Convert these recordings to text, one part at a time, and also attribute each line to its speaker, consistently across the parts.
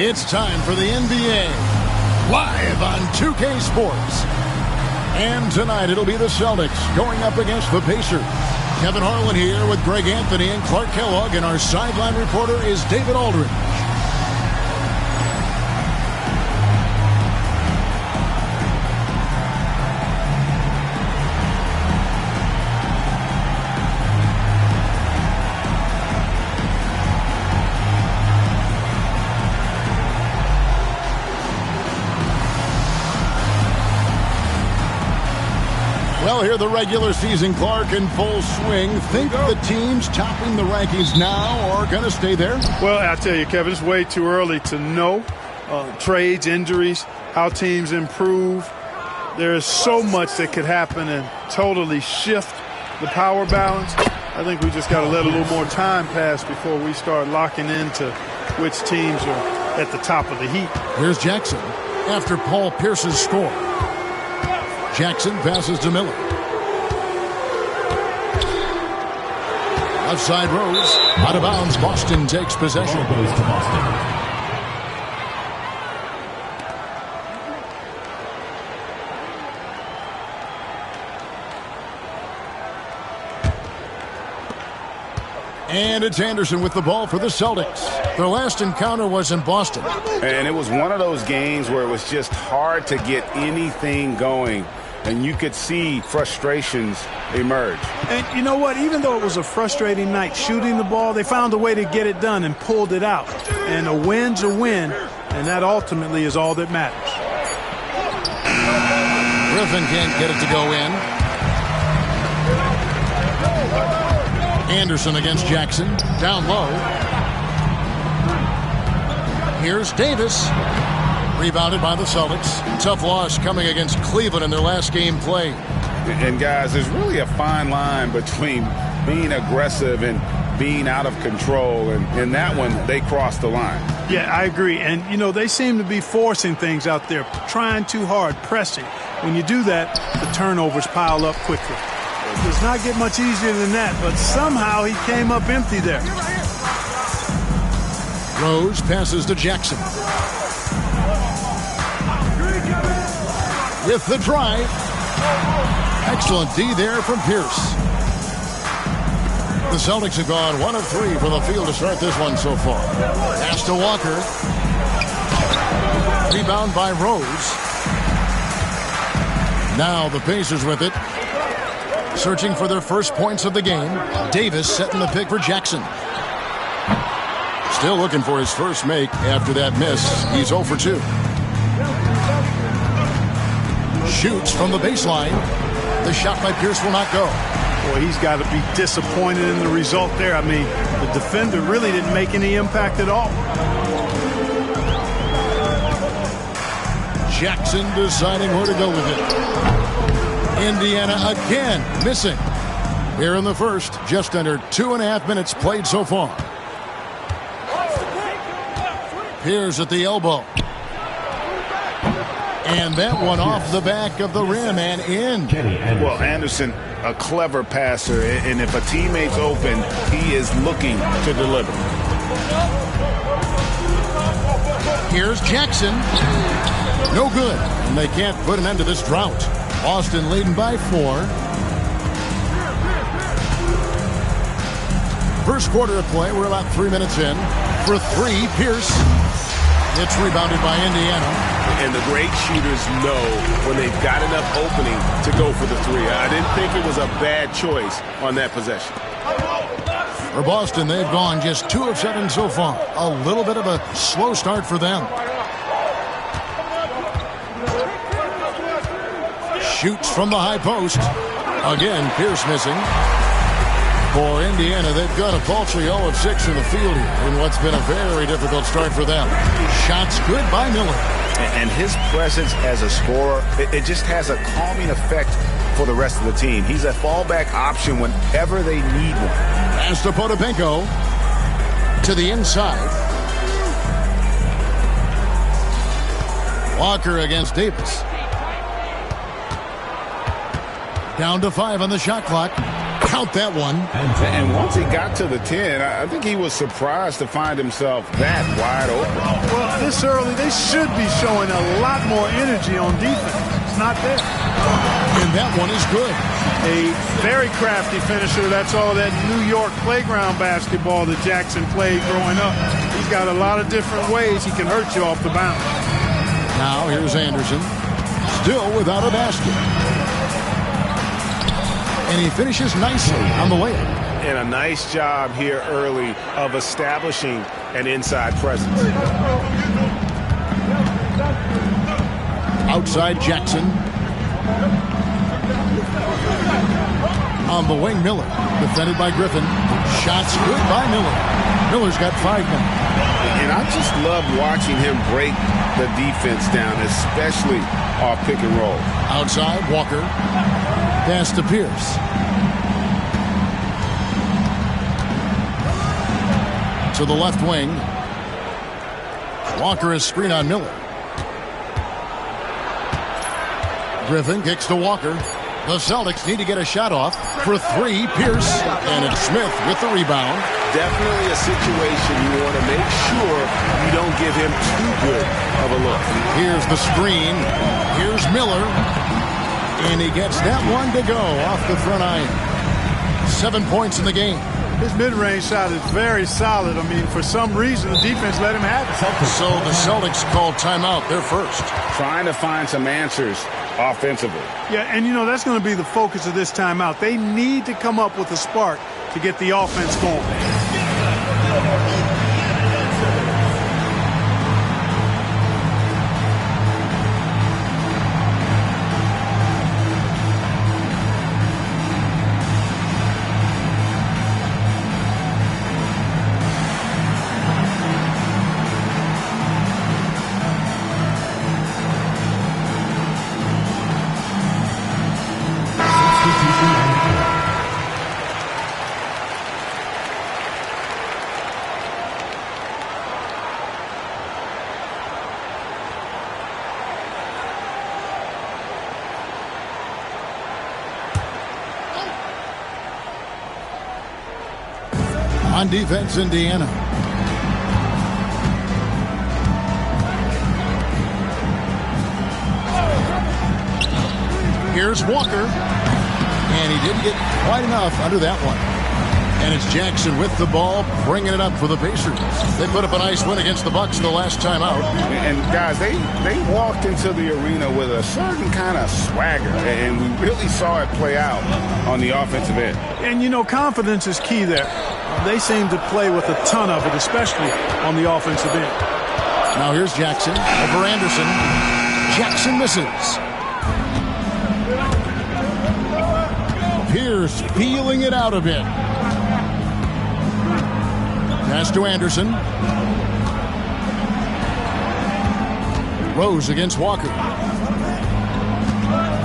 Speaker 1: It's time for the NBA, live on 2K Sports. And tonight it'll be the Celtics going up against the Pacers. Kevin Harlan here with Greg Anthony and Clark Kellogg, and our sideline reporter is David Aldridge. Well, here the regular season, Clark, in full swing. Think the teams topping the rankings now are going to stay there?
Speaker 2: Well, I tell you, Kevin, it's way too early to know. Trades, injuries, how teams improve. There is so much that could happen and totally shift the power balance. I think we just got to let a little more time pass before we start locking into which teams are at the top of the heap.
Speaker 1: Here's Jackson after Paul Pierce's score. Jackson passes to Miller. Left side Rose. Out of bounds. Boston takes possession. And it's Anderson with the ball for the Celtics. Their last encounter was in Boston.
Speaker 3: And it was one of those games where it was just hard to get anything going. And you could see frustrations emerge.
Speaker 2: And you know what? Even though it was a frustrating night shooting the ball, they found a way to get it done and pulled it out. And a win's a win, and that ultimately is all that matters.
Speaker 1: Griffin can't get it to go in. Anderson against Jackson. Down low. Here's Davis. Rebounded by the Celtics. Tough loss coming against Cleveland in their last game played.
Speaker 3: And guys, there's really a fine line between being aggressive and being out of control. And in that one, they crossed the line.
Speaker 2: Yeah, I agree. And, you know, they seem to be forcing things out there, trying too hard, pressing. When you do that, the turnovers pile up quickly. It does not get much easier than that, but somehow he came up empty there.
Speaker 1: Rose passes to Jackson. With the drive. Excellent D there from Pierce. The Celtics have gone 1 of 3 from the field to start this one so far. Pass to Walker. Rebound by Rose. Now the Pacers with it. Searching for their first points of the game. Davis setting the pick for Jackson. Still looking for his first make after that miss. He's 0 for 2. Shoots from the baseline. The shot by Pierce will not go.
Speaker 2: Boy, he's got to be disappointed in the result there. I mean, the defender really didn't make any impact at all.
Speaker 1: Jackson deciding where to go with it. Indiana again missing. Here in the first, just under 2.5 minutes played so far. Pierce at the elbow. And that one off the back of the rim and in.
Speaker 3: Well, Anderson, a clever passer, and if a teammate's open, he is looking to deliver.
Speaker 1: Here's Jackson. No good. And they can't put an end to this drought. Boston leading by 4. First quarter of play. We're about 3 minutes in. For 3, Pierce. It's rebounded by Indiana.
Speaker 4: And the great shooters know when they've got enough opening to go for the 3. I didn't think it was a bad choice on that possession.
Speaker 1: For Boston, they've gone just 2 of 7 so far. A little bit of a slow start for them. Shoots from the high post. Again, Pierce missing. For Indiana, they've got a paltry 0 of 6 in the field here in what's been a very difficult start for them. Shots good by Miller.
Speaker 3: And his presence as a scorer, it just has a calming effect for the rest of the team. He's a fallback option whenever they need one.
Speaker 1: Pass to Potapenko. To the inside. Walker against Davis. Down to 5 on the shot clock. Count that one.
Speaker 4: And once he got to the 10, I think he was surprised to find himself that wide open.
Speaker 2: Well, this early, they should be showing a lot more energy on defense. It's not there.
Speaker 1: And that one is good.
Speaker 2: A very crafty finisher. That's all that New York playground basketball that Jackson played growing up. He's got a lot of different ways he can hurt you off the bounce.
Speaker 1: Now here's Anderson. Still without a basket. And he finishes nicely on the layup.
Speaker 4: And a nice job here early of establishing an inside presence.
Speaker 1: Outside Jackson. On the wing, Miller. Defended by Griffin. Shots good by Miller. Miller's got 5 now.
Speaker 4: And I just love watching him break the defense down, especially off pick and roll.
Speaker 1: Outside, Walker. Pass to Pierce. To the left wing. Walker is screen on Miller. Griffin kicks to Walker. The Celtics need to get a shot off for 3. Pierce. And it's Smith with the rebound.
Speaker 4: Definitely a situation you want to make sure you don't give him too good of a look.
Speaker 1: Here's the screen. Here's Miller. And he gets that one to go off the front iron. 7 points in the game.
Speaker 2: His mid-range shot is very solid. I mean, for some reason, the defense let him have it.
Speaker 1: So the Celtics called timeout. They're first.
Speaker 4: Trying to find some answers offensively.
Speaker 2: Yeah, and, you know, that's going to be the focus of this timeout. They need to come up with a spark to get the offense going.
Speaker 1: On defense, Indiana. Here's Walker. And he didn't get quite enough under that one. And it's Jackson with the ball, bringing it up for the Pacers. They put up a nice win against the Bucks the last time out.
Speaker 4: And guys, they walked into the arena with a certain kind of swagger, and we really saw it play out on the offensive end.
Speaker 2: And, you know, confidence is key there. They seem to play with a ton of it, especially on the offensive end.
Speaker 1: Now here's Jackson over Anderson. Jackson misses. Pierce peeling it out a bit. Pass to Anderson. Rose against Walker.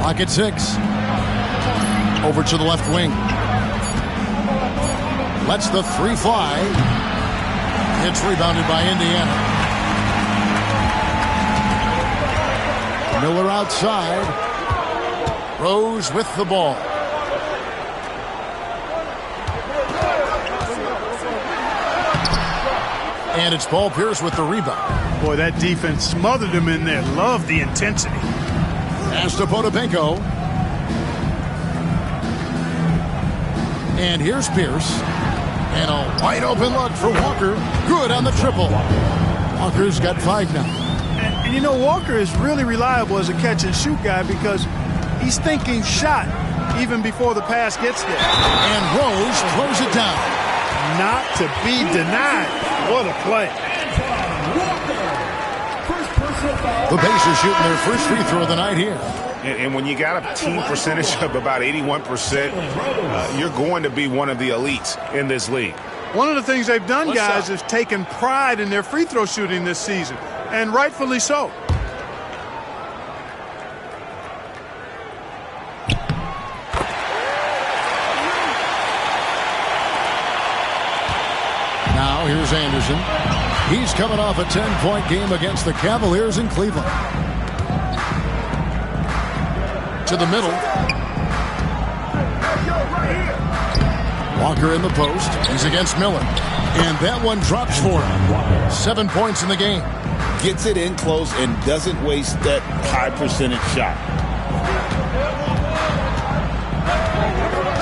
Speaker 1: Clock at 6. Over to the left wing. Lets the 3 fly. It's rebounded by Indiana. Miller outside. Rose with the ball. And it's Paul Pierce with the rebound.
Speaker 2: Boy, that defense smothered him in there. Love the intensity.
Speaker 1: Pass to Potapenko. And here's Pierce. And a wide open look for Walker. Good on the triple. Walker's got 5 now.
Speaker 2: And you know, Walker is really reliable as a catch-and-shoot guy because he's thinking shot even before the pass gets there.
Speaker 1: And Rose throws it down.
Speaker 2: Not to be denied. What a play.
Speaker 1: The Pacers shooting their first free throw of the night here.
Speaker 4: And when you got a team percentage of about 81%, you're going to be one of the elites in this league.
Speaker 2: One of the things they've done, guys, is taken pride in their free throw shooting this season, and rightfully so.
Speaker 1: Now here's Anderson. He's coming off a 10-point game against the Cavaliers in Cleveland. To the middle. Walker in the post. He's against Miller. And that one drops for him. 7 points in the game.
Speaker 5: Gets it in close and doesn't waste that high percentage shot.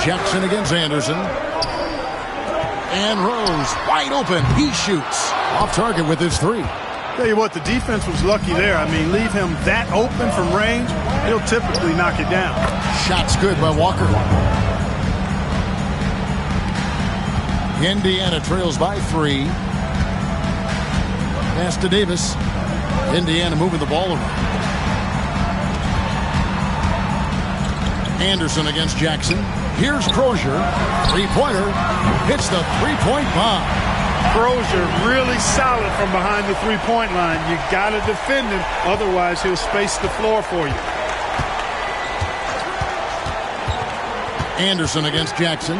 Speaker 1: Jackson against Anderson. And Rose wide open. He shoots. Off target with his three.
Speaker 2: Tell you what, the defense was lucky there. I mean, leave him that open from range, he'll typically knock it down.
Speaker 1: Shot's good by Walker. Indiana trails by 3. Pass to Davis. Indiana moving the ball around. Anderson against Jackson. Here's Crozier. Three-pointer. Hits the three-point bomb.
Speaker 2: Crozier really solid from behind the three-point line. You got to defend him, otherwise he'll space the floor for you.
Speaker 1: Anderson against Jackson.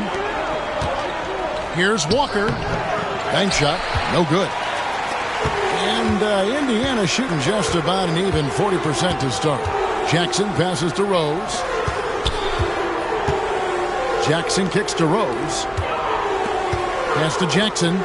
Speaker 1: Here's Walker. Bank shot, no good. And Indiana shooting just about an even 40% to start. Jackson passes to Rose. Jackson kicks to Rose. Pass to Jackson.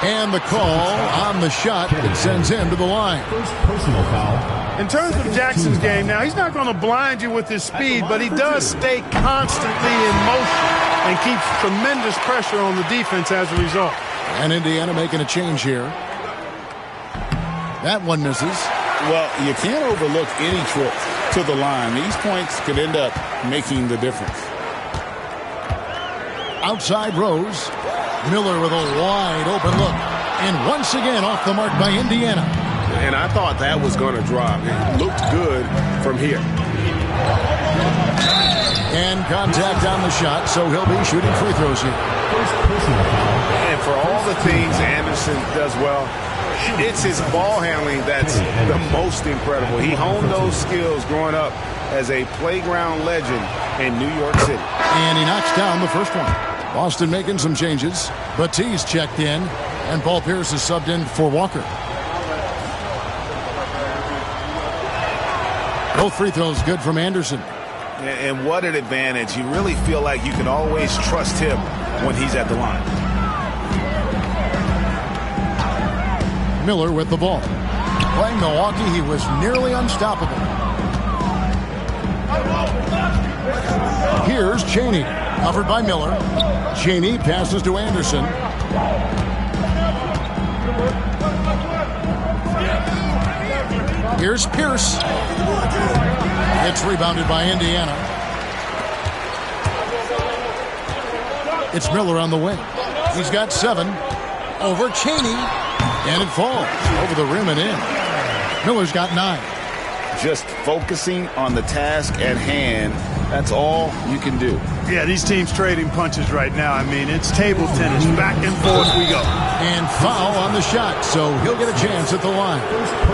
Speaker 1: And the call on the shot that sends him to the line.
Speaker 6: First personal foul.
Speaker 2: In terms of Jackson's game, now he's not going to blind you with his speed, but he does stay constantly in motion and keeps tremendous pressure on the defense as a result.
Speaker 1: And Indiana making a change here. That one misses.
Speaker 5: Well, you can't overlook any trip to the line. These points could end up making the difference.
Speaker 1: Outside Rose. Miller with a wide open look. And once again off the mark by Indiana.
Speaker 4: And I thought that was going to drop. It looked good from here.
Speaker 1: And contact on the shot, so he'll be shooting free throws here.
Speaker 6: First personal foul.
Speaker 4: And for all the things Anderson does well, it's his ball handling that's the most incredible. He honed those skills growing up as a playground legend in New York City.
Speaker 1: And he knocks down the first one. Boston making some changes. Batiste checked in, and Paul Pierce is subbed in for Walker. Both free throws good from Anderson.
Speaker 3: And what an advantage. You really feel like you can always trust him when he's at the line.
Speaker 1: Miller with the ball. Playing Milwaukee, he was nearly unstoppable. Here's Chaney, covered by Miller. Chaney passes to Anderson. Here's Pierce. It's rebounded by Indiana. It's Miller on the wing. He's got 7. Over Chaney. And it falls over the rim and in. Miller's got 9.
Speaker 3: Just focusing on the task at hand. That's all you can do.
Speaker 2: Yeah, these teams trading punches right now. I mean, it's table tennis. Back and forth we go.
Speaker 1: And foul on the shot, so he'll get a chance at the line.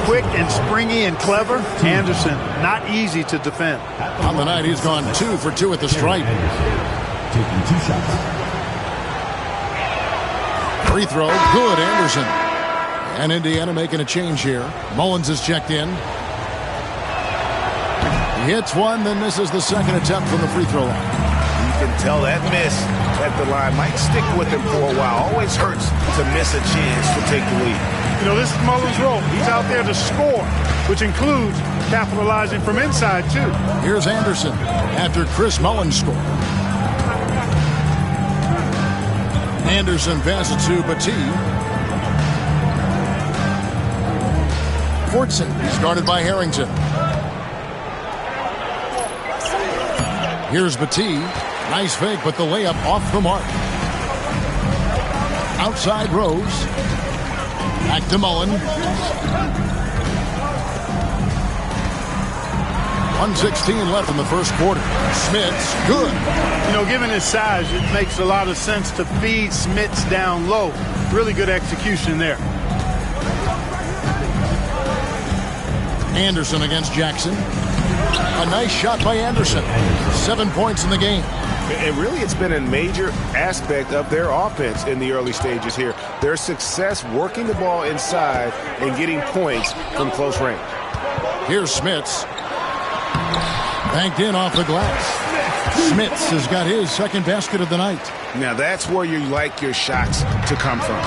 Speaker 2: Quick and springy and clever. Anderson, not easy to defend.
Speaker 1: On the night, he's gone 2 for 2 at the stripe.
Speaker 6: Taking 2 shots.
Speaker 1: Free throw, good, Anderson. And Indiana making a change here. Mullins is checked in. He hits one, then misses the second attempt from the free throw line.
Speaker 3: You can tell that miss at the line might stick with him for a while. Always hurts to miss a chance to take the lead.
Speaker 2: You know, this is Mullins' role. He's out there to score, which includes capitalizing from inside, too.
Speaker 1: Here's Anderson after Chris Mullins scored. Anderson passes to Batiste. Fortson is guarded by Harrington. Here's Batiste. Nice fake, but the layup off the mark. Outside Rose. Back to Mullen. 1:16 left in the first quarter. Smits, good.
Speaker 2: You know, given his size, it makes a lot of sense to feed Smits down low. Really good execution there.
Speaker 1: Anderson against Jackson. A nice shot by Anderson. 7 points in the game.
Speaker 4: And really, it's been a major aspect of their offense in the early stages here. Their success working the ball inside and getting points from close range.
Speaker 1: Here's Smits. Banked in off the glass. Smits has got his second basket of the night.
Speaker 4: Now that's where you like your shots to come from.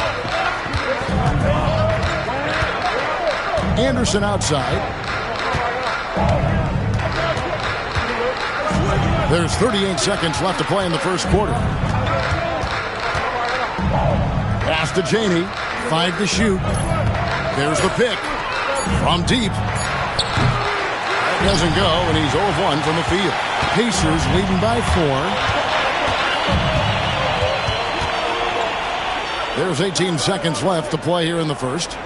Speaker 1: Anderson outside. There's 38 seconds left to play in the first quarter. Pass to Chaney. 5 to shoot. There's the pick. From deep. That doesn't go, and he's 0 of 1 from the field. Pacers leading by 4. There's 18 seconds left to play here in the first.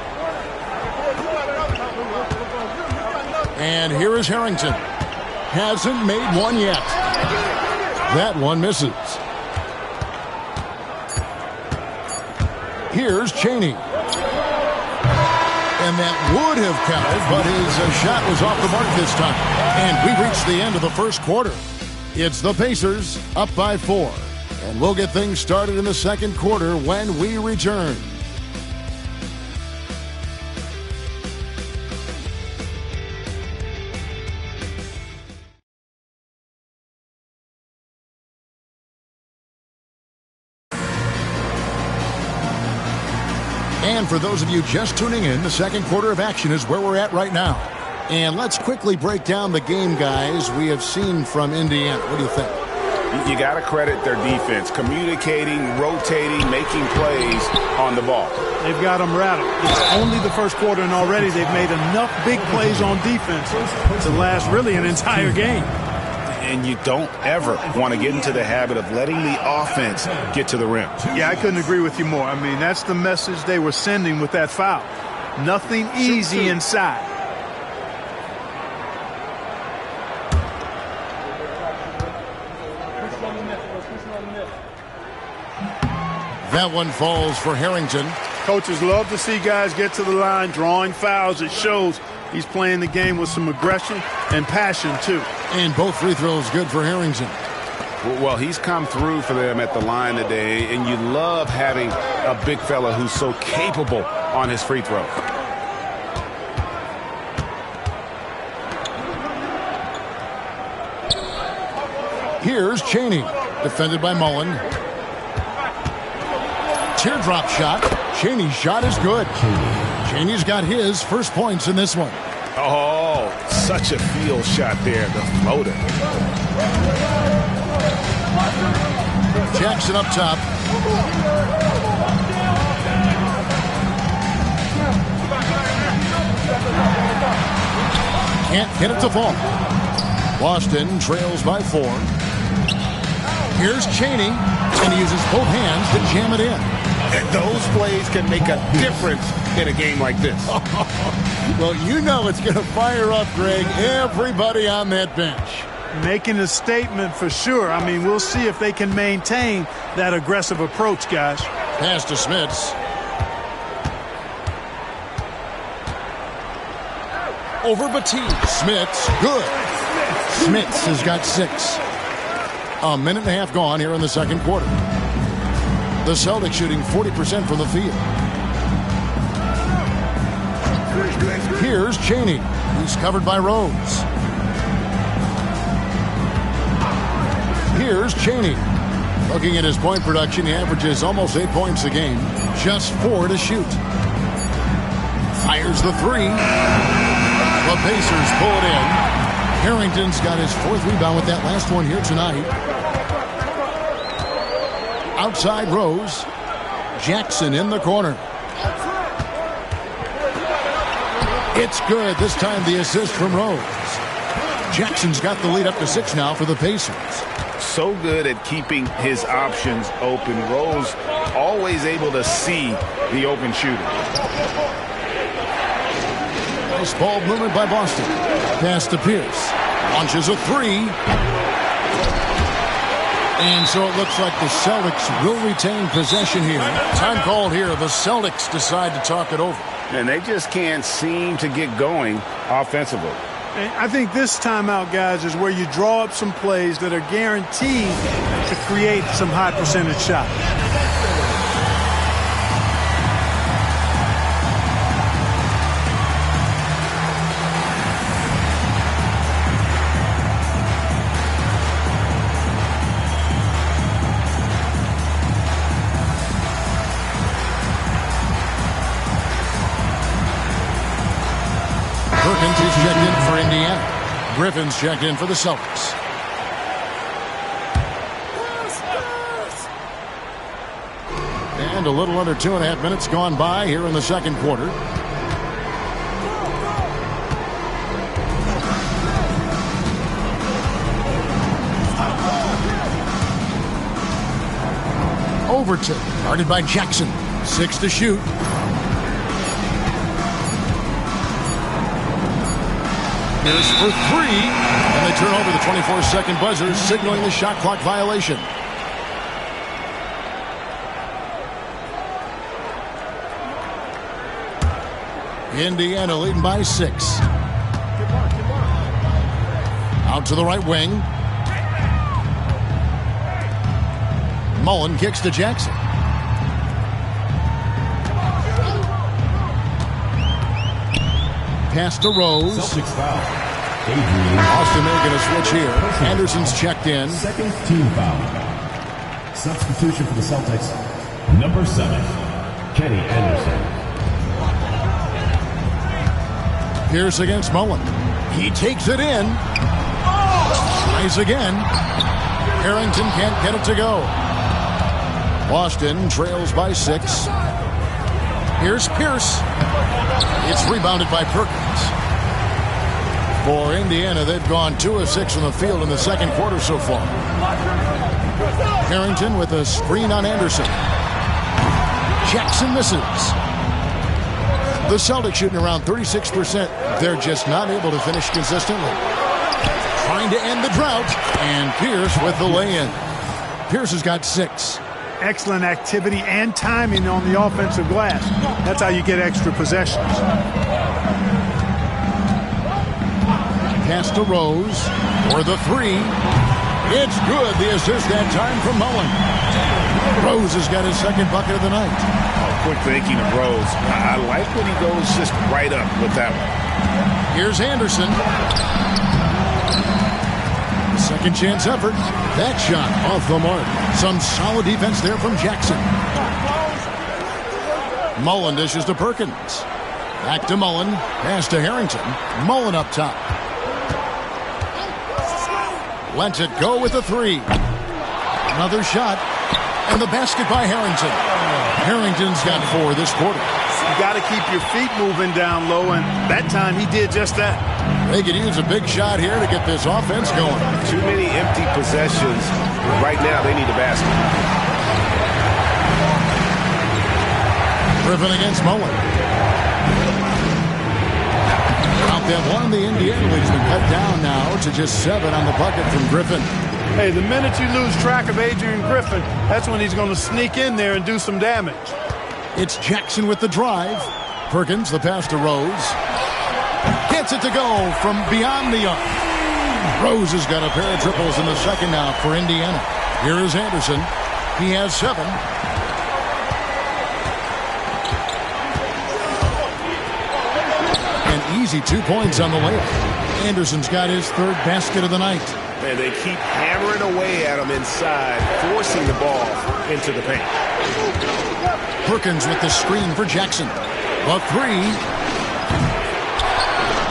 Speaker 1: And here is Harrington. Hasn't made one yet. That one misses. Here's Chaney. And that would have counted, but his shot was off the mark this time. And we've reached the end of the first quarter. It's the Pacers up by 4. And we'll get things started in the second quarter when we return. And for those of you just tuning in, the second quarter of action is where we're at right now. And let's quickly break down the game, guys, we have seen from Indiana. What do you think?
Speaker 4: You got to credit their defense, communicating, rotating, making plays on the ball.
Speaker 2: They've got them rattled. It's only the first quarter, and already they've made enough big plays on defense to last really an entire game.
Speaker 4: And you don't ever want to get into the habit of letting the offense get to the rim.
Speaker 2: Yeah, I couldn't agree with you more. I mean, that's the message they were sending with that foul. Nothing easy inside.
Speaker 1: That one falls for Harrington.
Speaker 2: Coaches love to see guys get to the line, drawing fouls. It shows he's playing the game with some aggression and passion, too.
Speaker 1: And both free throws good for Harrington.
Speaker 4: Well, he's come through for them at the line today, and you love having a big fella who's so capable on his free throw.
Speaker 1: Here's Chaney, defended by Mullen. Teardrop shot. Chaney's shot is good. Chaney's got his first points in this one.
Speaker 4: Oh, such a field shot there, the floater.
Speaker 1: Jackson up top. Can't get it to fall. Boston trails by 4. Here's Chaney, and he uses both hands to jam it in.
Speaker 4: And those plays can make a difference in a game like this.
Speaker 1: Well, you know it's going to fire up, Greg, everybody on that bench.
Speaker 2: Making a statement for sure. I mean, we'll see if they can maintain that aggressive approach, guys.
Speaker 1: Pass to Smits. Over Batiste. Smits, good. Smits has got 6. A minute and a half gone here in the second quarter. The Celtics shooting 40% from the field. Here's Chaney. He's covered by Rose. Here's Chaney. Looking at his point production, he averages almost 8 points a game. Just 4 to shoot. Fires the 3. The Pacers pull it in. Harrington's got his 4th rebound with that last one here tonight. Outside Rose. Jackson in the corner. It's good. This time the assist from Rose. Jackson's got the lead up to 6 now for the Pacers.
Speaker 4: So good at keeping his options open. Rose always able to see the open shooter.
Speaker 1: Nice ball movement by Boston. Pass to Pierce. Launches a 3. And so it looks like the Celtics will retain possession here. Time called here. The Celtics decide to talk it over.
Speaker 4: And they just can't seem to get going offensively.
Speaker 2: And I think this timeout, guys, is where you draw up some plays that are guaranteed to create some high percentage shots.
Speaker 1: Griffin's checked in for the Celtics. And a little under 2.5 minutes gone by here in the second quarter. Overton, guarded by Jackson. 6 to shoot. Here's for 3. And they turn over the 24-second buzzer, signaling the shot clock violation. Indiana leading by 6. Out to the right wing. Mullen kicks to Jackson. Pass to Rose.
Speaker 6: Celtics foul.
Speaker 1: Austin making a switch here. Anderson's checked in.
Speaker 6: Second team foul. Substitution for the Celtics. Number 7, Kenny Anderson.
Speaker 1: Pierce against Mullen. He takes it in. Tries again. Harrington can't get it to go. Boston trails by 6. Here's Pierce. It's rebounded by Perkins. For Indiana, they've gone 2 of 6 from the field in the second quarter so far. Harrington with a screen on Anderson. Jackson misses. The Celtics shooting around 36%. They're just not able to finish consistently. Trying to end the drought. And Pierce with the lay-in. Pierce has got 6.
Speaker 2: Excellent activity and timing on the offensive glass. That's how you get extra possessions.
Speaker 1: Pass to Rose for the 3. It's good. The assist that time from Mullen. Rose has got his second bucket of the night.
Speaker 4: Quick thinking of Rose. I like when he goes just right up with that one.
Speaker 1: Here's Anderson. Second chance effort. That shot off the mark. Some solid defense there from Jackson. Mullen dishes to Perkins. Back to Mullen. Pass to Harrington. Mullen up top. Lets it go with the 3. Another shot. And the basket by Harrington. Harrington's got 4 this quarter.
Speaker 2: You got to keep your feet moving down low, and that time he did just that.
Speaker 1: They could use a big shot here to get this offense going.
Speaker 4: Too many empty possessions. Right now, they need a basket.
Speaker 1: Griffin against Mullen. Out that one, the Indiana lead's been cut down now to just 7 on the bucket from Griffin.
Speaker 2: Hey, the minute you lose track of Adrian Griffin, that's when he's going to sneak in there and do some damage.
Speaker 1: It's Jackson with the drive. Perkins, the pass to Rose. Gets it to go from beyond the arc. Rose has got a pair of triples in the second now for Indiana. Here is Anderson. He has 7. An easy 2 points on the layup. Anderson's got his 3rd basket of the night.
Speaker 4: And they keep hammering away at him inside, forcing the ball into the paint.
Speaker 1: Perkins with the screen for Jackson. The 3.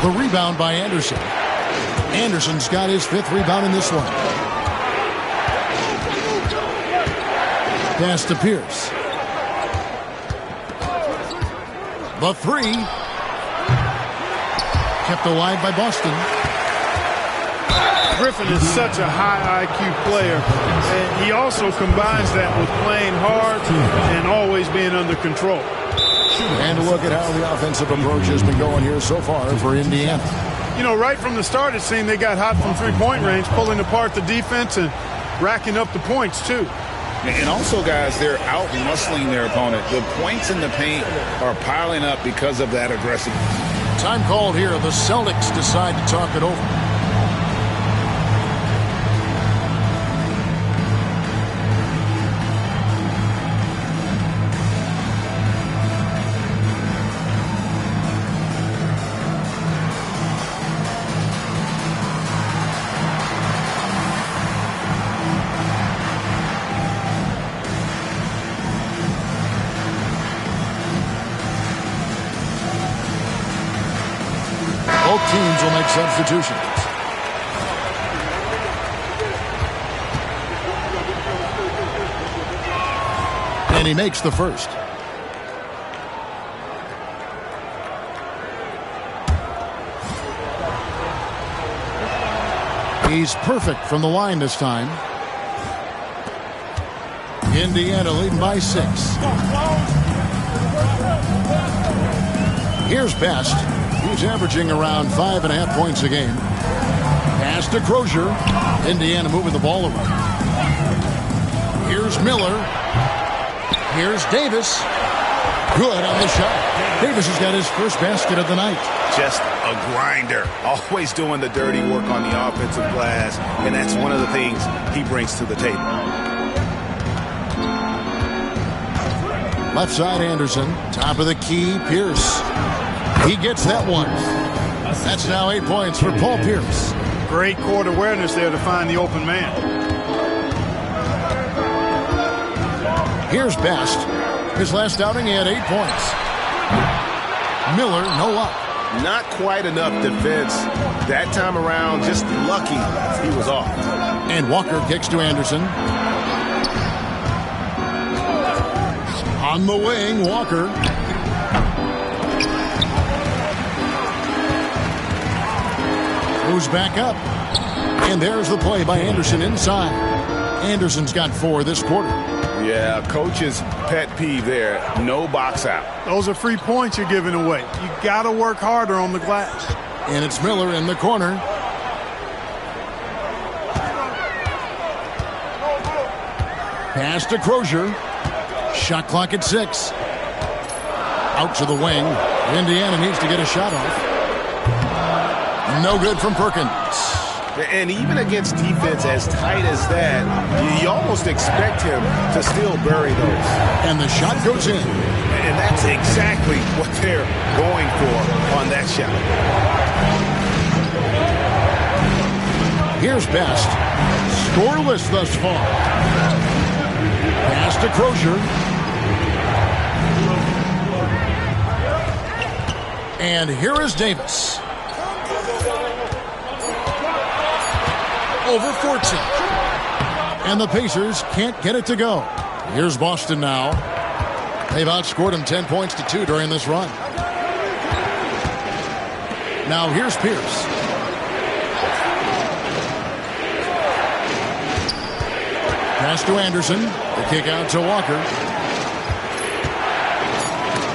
Speaker 1: The rebound by Anderson. Anderson's got his 5th rebound in this one. Pass to Pierce. The 3. Kept alive by Boston.
Speaker 2: Griffin is such a high IQ player, and he also combines that with playing hard and always being under control.
Speaker 1: And look at how the offensive approach has been going here so far for Indiana.
Speaker 2: You know, right from the start, it seemed they got hot from three-point range, pulling apart the defense and racking up the points, too.
Speaker 5: And also, guys, they're out-muscling their opponent. The points in the paint are piling up because of that aggressiveness.
Speaker 1: Time called here. The Celtics decide to talk it over. Both teams will make substitutions. And he makes the first. He's perfect from the line this time. Indiana leading by 6. Here's Best. He's averaging around 5.5 points a game. Pass to Crozier. Indiana moving the ball around. Here's Miller. Here's Davis. Good on the shot. Davis has got his first basket of the night.
Speaker 4: Just a grinder. Always doing the dirty work on the offensive glass, and that's one of the things he brings to the table.
Speaker 1: Left side Anderson. Top of the key, Pierce. He gets that one. That's now 8 points for Paul Pierce.
Speaker 2: Great court awareness there to find the open man.
Speaker 1: Here's Best. His last outing, he had 8 points. Miller, no luck.
Speaker 4: Not quite enough defense that time around. Just lucky he was off.
Speaker 1: And Walker kicks to Anderson. On the wing, Walker. Moves back up. And there's the play by Anderson inside. Anderson's got 4 this quarter.
Speaker 4: Yeah, coach's pet peeve there. No box out.
Speaker 2: Those are free points you're giving away. You got to work harder on the glass.
Speaker 1: And it's Miller in the corner. Pass to Crozier. Shot clock at 6. Out to the wing. Indiana needs to get a shot off. No good from Perkins.
Speaker 4: And even against defense as tight as that, you almost expect him to still bury those.
Speaker 1: And the shot goes in.
Speaker 4: And that's exactly what they're going for on that shot.
Speaker 1: Here's Best. Scoreless thus far. Pass to Crozier. And here is Davis. Over 14. And the Pacers can't get it to go. Here's Boston now. They've outscored him 10 points to 2 during this run. Now here's Pierce. Pass to Anderson. The kick out to Walker.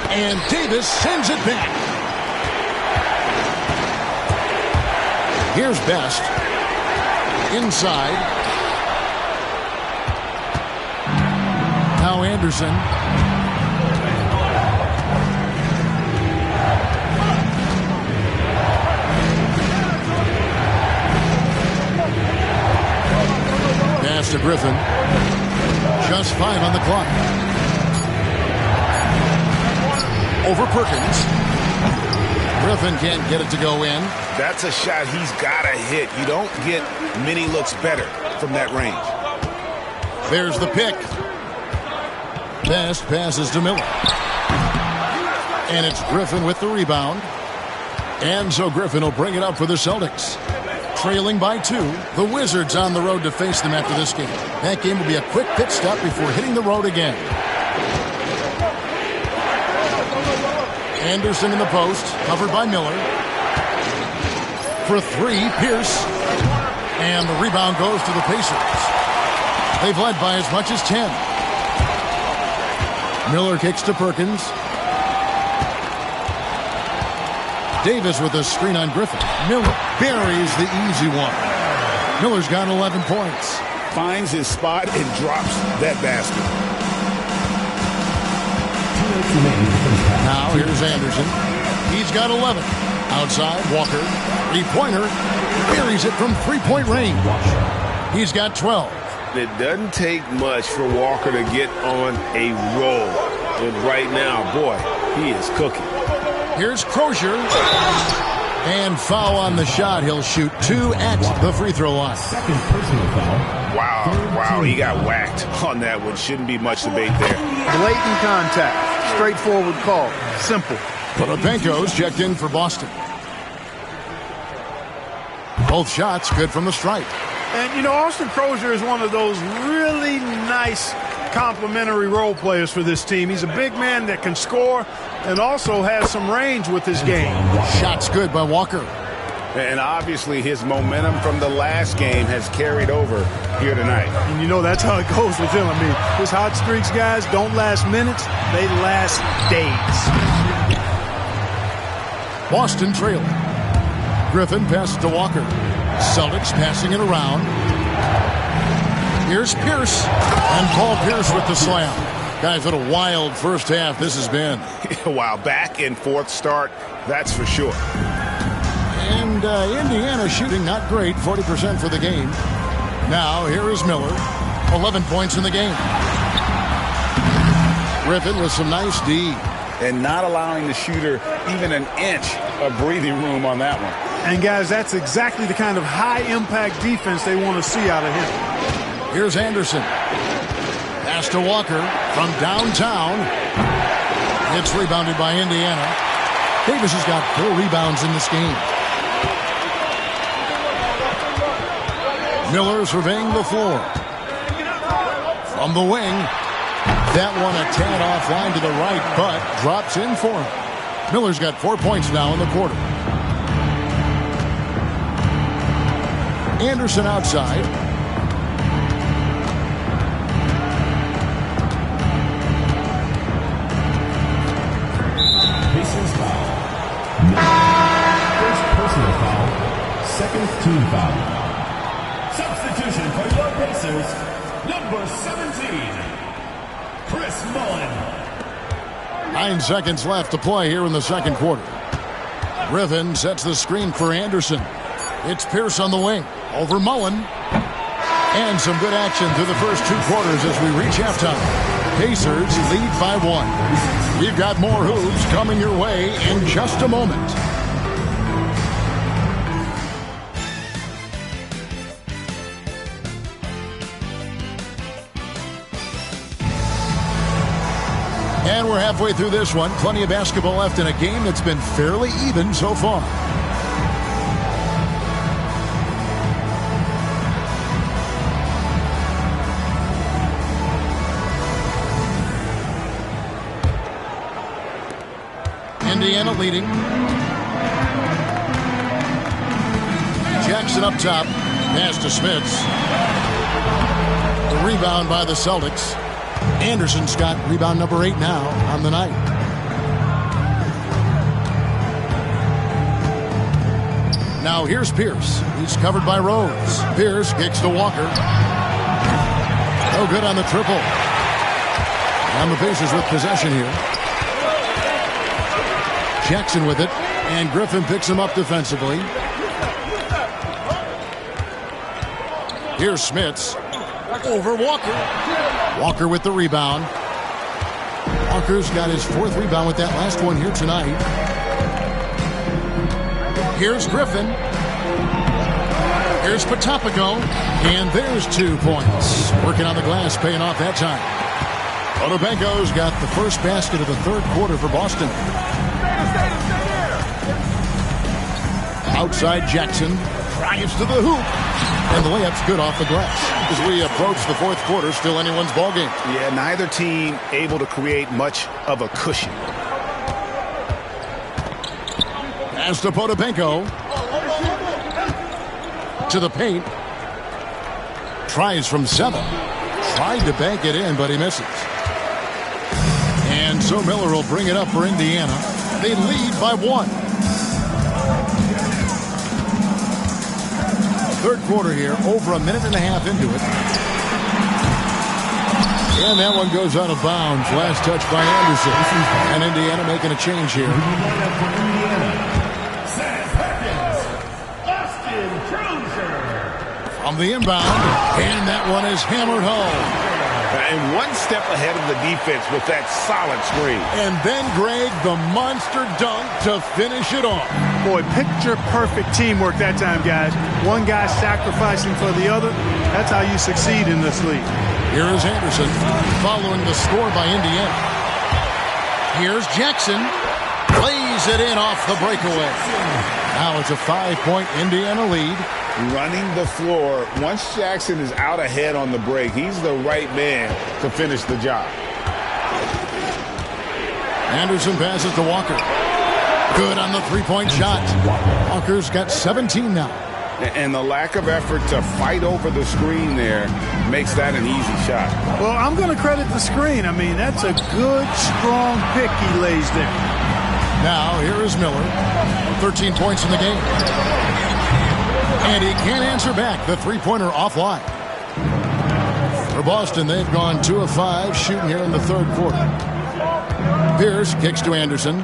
Speaker 1: And Davis sends it back. Here's Best. Inside. Now Anderson. Pass to Griffin. Just 5 on the clock. Over Perkins. Griffin can't get it to go in.
Speaker 4: That's a shot he's got to hit. You don't get many looks better from that range.
Speaker 1: There's the pick. Best passes to Miller. And it's Griffin with the rebound. And so Griffin will bring it up for the Celtics. Trailing by 2, the Wizards on the road to face them after this game. That game will be a quick pit stop before hitting the road again. Anderson in the post, covered by Miller. For 3, Pierce. And the rebound goes to the Pacers. They've led by as much as 10. Miller kicks to Perkins. Davis with a screen on Griffin. Miller buries the easy one. Miller's got 11 points.
Speaker 4: Finds his spot and drops that basket.
Speaker 1: Now here's Anderson. He's got 11. Outside, Walker. 3-pointer. Buries it from 3-point range. He's got 12.
Speaker 4: It doesn't take much for Walker to get on a roll. And right now, boy, he is cooking.
Speaker 1: Here's Crozier. And foul on the shot. He'll shoot 2 at the free throw line.
Speaker 6: Second personal foul.
Speaker 4: Wow, he got whacked on that one. Shouldn't be much debate there.
Speaker 2: Blatant contact. Straightforward call. Simple.
Speaker 1: Potapenko's checked in for Boston. Both shots good from the stripe.
Speaker 2: And, you know, Austin Crozier is one of those really nice complementary role players for this team. He's a big man that can score and also has some range with his game.
Speaker 1: Shot's good by Walker.
Speaker 4: And obviously his momentum from the last game has carried over here tonight.
Speaker 2: And you know that's how it goes with him. I mean, his hot streaks, guys, don't last minutes. They last days.
Speaker 1: Boston trailing. Griffin passes to Walker. Celtics passing it around. Here's Pierce. And Paul Pierce with the slam. Guys, what a wild first half this has been.
Speaker 4: Wow, back and forth start, that's for sure.
Speaker 1: And Indiana shooting not great, 40% for the game. Now, here is Miller. 11 points in the game. Griffin with some nice D.
Speaker 5: And not allowing the shooter even an inch of breathing room on that one.
Speaker 2: And, guys, that's exactly the kind of high-impact defense they want to see out of him.
Speaker 1: Here's Anderson. Pass to Walker from downtown. It's rebounded by Indiana. Davis has got 4 rebounds in this game. Miller surveying the floor. From the wing. That one a tad offline to the right, but drops in for him. Miller's got 4 points now in the quarter. Anderson outside.
Speaker 6: Pacers foul. First personal foul. Second team foul. Substitution for your Pacers, number 17, Chris Mullin.
Speaker 1: 9 seconds left to play here in the second quarter. Griffin sets the screen for Anderson. It's Pierce on the wing. Over Mullin. And some good action through the first 2 quarters as we reach halftime. Pacers lead by 1. We've got more hoops coming your way in just a moment. And we're halfway through this one. Plenty of basketball left in a game that's been fairly even so far. Indiana leading. Jackson up top. Pass to Smits. The rebound by the Celtics. Anderson's got rebound number 8 now on the night. Now here's Pierce. He's covered by Rose. Pierce kicks to Walker. No good on the triple. And the Pacers with possession here. Jackson with it. And Griffin picks him up defensively. Here's Smits. Over Walker. Walker with the rebound. Walker's got his 4th rebound with that last one here tonight. Here's Griffin. Here's Potapico. And there's 2 points. Working on the glass, paying off that time. Potapico's got the first basket of the 3rd quarter for Boston. Outside Jackson. Drives to the hoop. And the layup's good off the glass. As we approach the 4th quarter, still anyone's ballgame.
Speaker 4: Yeah, neither team able to create much of a cushion.
Speaker 1: Pass to Potapenko. To the paint. Tries from 7. Tried to bank it in, but he misses. And so Miller will bring it up for Indiana. They lead by 1. 3rd quarter here, over a minute and a half into it. And that one goes out of bounds. Last touch by Anderson. And Indiana making a change here. From the inbound. And that one is hammered home.
Speaker 4: And 1 step ahead of the defense with that solid screen.
Speaker 1: And then, Greg, the monster dunk to finish it off.
Speaker 2: Boy, picture-perfect teamwork that time, guys. One guy sacrificing for the other. That's how you succeed in this league.
Speaker 1: Here is Anderson following the score by Indiana. Here's Jackson. Lays lays it in off the breakaway. Now it's a 5-point Indiana lead.
Speaker 5: Running the floor. Once Jackson is out ahead on the break, he's the right man to finish the job.
Speaker 1: Anderson passes to Walker. Good on the three-point shot. Walker's got 17 now.
Speaker 5: And the lack of effort to fight over the screen there makes that an easy shot.
Speaker 2: Well, I'm going to credit the screen. I mean, that's a good, strong pick he lays there.
Speaker 1: Now, here is Miller. 13 points in the game. And he can't answer back. The three-pointer offline. For Boston, they've gone 2 of 5 shooting here in the third quarter. Pierce kicks to Anderson.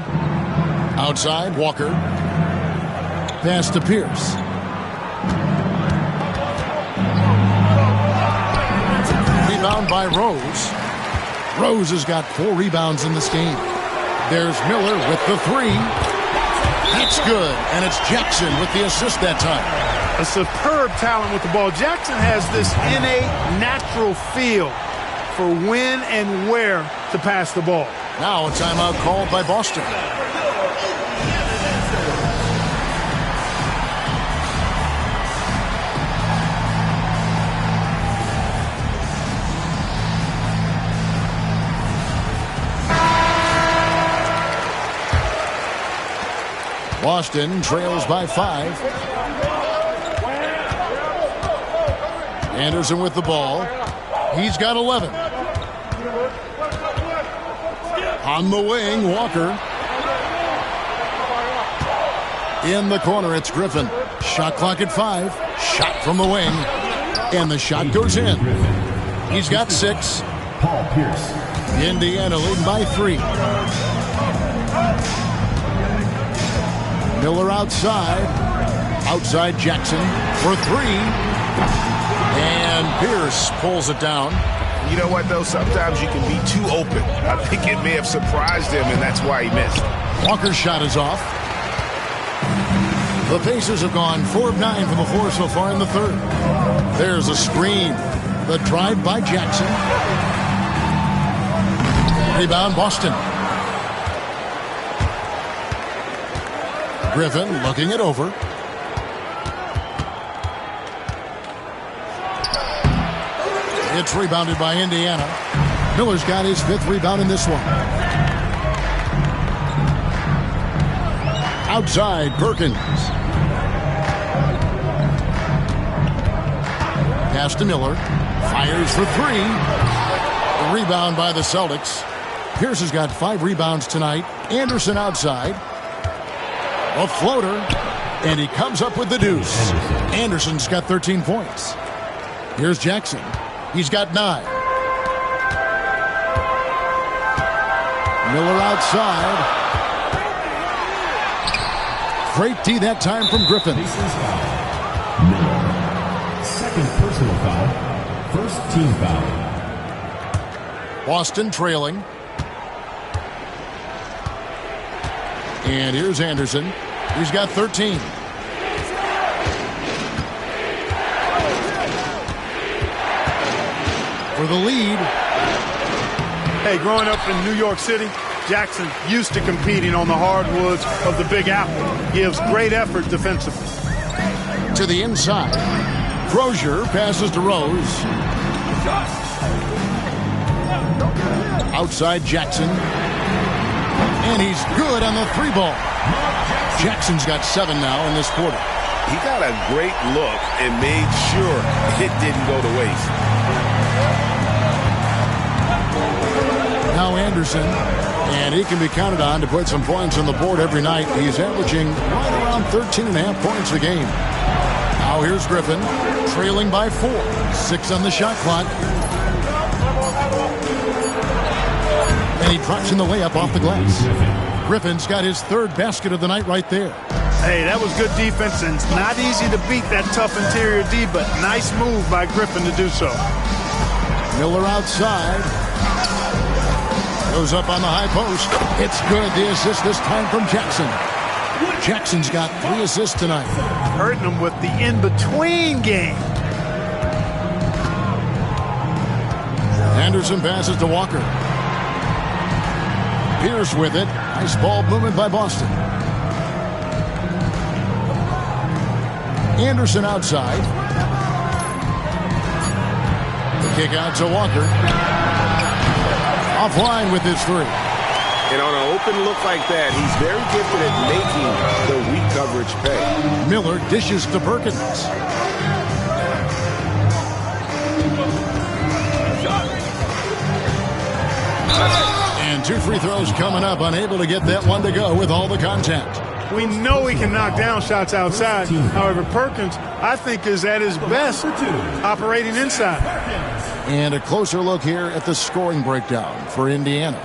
Speaker 1: Outside, Walker. Pass to Pierce. Rebound by Rose. Rose has got 4 rebounds in this game. There's Miller with the 3. That's good. And it's Jackson with the assist that time.
Speaker 2: A superb talent with the ball. Jackson has this innate, natural feel for when and where to pass the ball.
Speaker 1: Now a timeout called by Boston. Boston trails by 5. Anderson with the ball. He's got 11. On the wing, Walker. In the corner, it's Griffin. Shot clock at 5. Shot from the wing. And the shot goes in. He's got 6.
Speaker 6: Paul Pierce.
Speaker 1: Indiana leading by 3. Miller outside. Outside Jackson for 3. And Pierce pulls it down.
Speaker 4: You know what, though? Sometimes you can be too open. I think it may have surprised him, and that's why he missed.
Speaker 1: Walker's shot is off. The Pacers have gone 4 of 9 from the floor so far in the third. There's a screen. The drive by Jackson. Rebound, Boston. Griffin looking it over. It's rebounded by Indiana. Miller's got his 5th rebound in this one. Outside, Perkins. Pass to Miller. Fires for 3. A rebound by the Celtics. Pierce has got 5 rebounds tonight. Anderson outside. A floater. And he comes up with the deuce. Anderson's got 13 points. Here's Jackson. He's got 9. Miller outside. Great D that time from Griffin.
Speaker 6: Miller. Second personal foul. First team foul.
Speaker 1: Boston trailing. And here's Anderson. He's got 13. For the lead.
Speaker 2: Hey, growing up in New York City, Jackson used to competing on the hardwoods of the Big Apple. Gives great effort defensively.
Speaker 1: To the inside. Crozier passes to Rose. Outside Jackson. And he's good on the 3 ball. Jackson's got 7 now in this quarter.
Speaker 4: He got a great look and made sure it didn't go to waste.
Speaker 1: Now Anderson, and he can be counted on to put some points on the board every night. He's averaging right around 13.5 points a game. Now here's Griffin, trailing by 4. 6 on the shot clock. And he drops in the layup off the glass. Griffin's got his 3rd basket of the night right there.
Speaker 2: Hey, that was good defense, and it's not easy to beat that tough interior D, but nice move by Griffin to do so.
Speaker 1: Miller outside. Goes up on the high post. It's good. The assist this time from Jackson. Jackson's got 3 assists tonight.
Speaker 2: Hurting him with the in-between game.
Speaker 1: Anderson passes to Walker. Pierce with it. Nice ball movement by Boston. Anderson outside. The kick out to Walker. Offline with his three.
Speaker 4: And on an open look like that, he's very gifted at making the weak coverage pay.
Speaker 1: Miller dishes to Perkins. And 2 free throws coming up, unable to get that one to go with all the contact.
Speaker 2: We know he can knock down shots outside. However, Perkins, I think, is at his best operating inside.
Speaker 1: And a closer look here at the scoring breakdown for Indiana.